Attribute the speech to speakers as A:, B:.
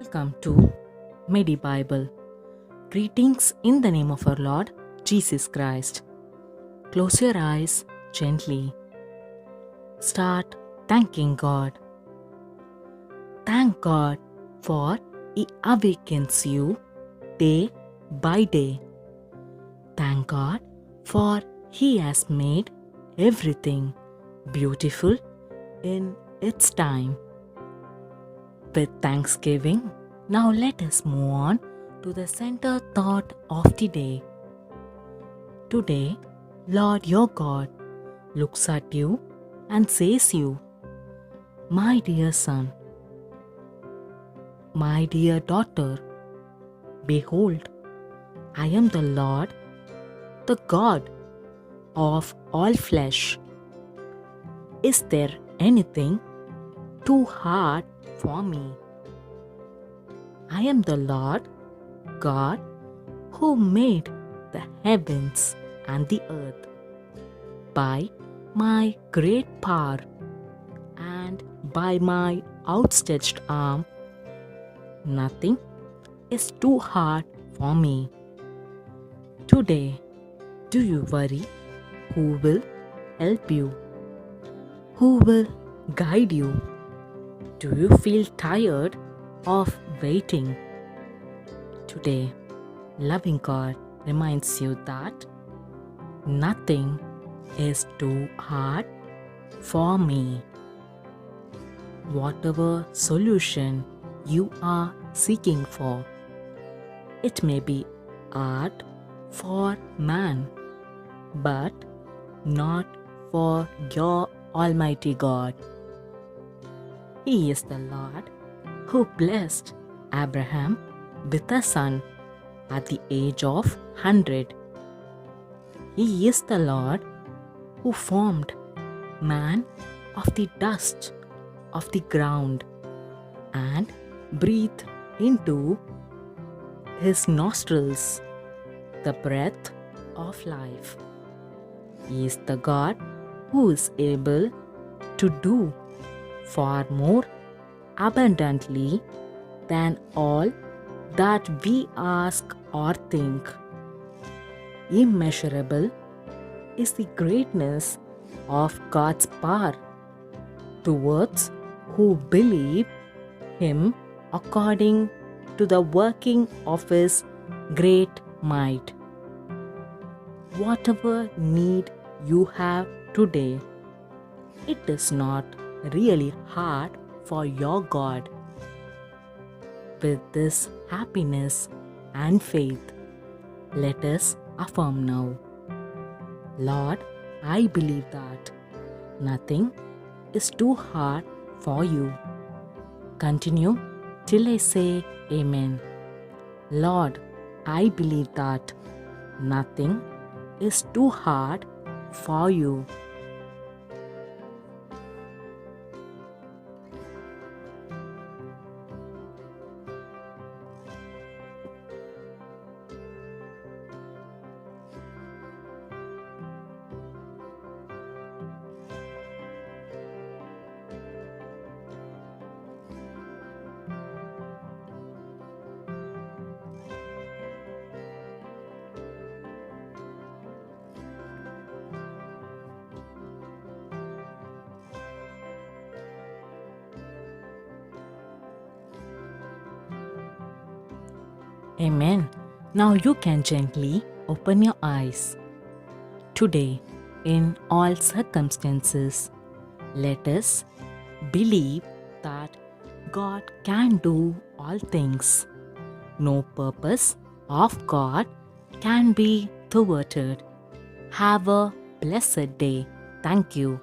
A: Welcome to Medi Bible. Greetings in the name of our Lord Jesus Christ. Close your eyes gently. Start thanking God. Thank God for He awakens you day by day. Thank God for He has made everything beautiful in its time. With thanksgiving, now let us move on to the center thought of the day. Today, Lord your God looks at you and says you, my dear son, my dear daughter, behold, I am the Lord, the God of all flesh. Is there anything too hard for me? I am the Lord God who made the heavens and the earth by my great power and by my outstretched arm. Nothing is too hard for me. Today, do you worry? Who will help you? Who will guide you? Do you feel tired of waiting? Today, loving God reminds you that nothing is too hard for me. Whatever solution you are seeking for, it may be art for man, but not for your Almighty God. He is the Lord who blessed Abraham with a son at the age of 100. He is the Lord who formed man of the dust of the ground and breathed into his nostrils the breath of life. He is the God who is able to do far more abundantly than all that we ask or think. Immeasurable is the greatness of God's power towards who believe Him according to the working of His great might. Whatever need you have today, it is not really hard for your God. With this happiness and faith, let us affirm now. Lord, I believe that nothing is too hard for you. Continue till I say Amen. Lord, I believe that nothing is too hard for you. Amen. Now you can gently open your eyes. Today, in all circumstances, let us believe that God can do all things. No purpose of God can be thwarted. Have a blessed day. Thank you.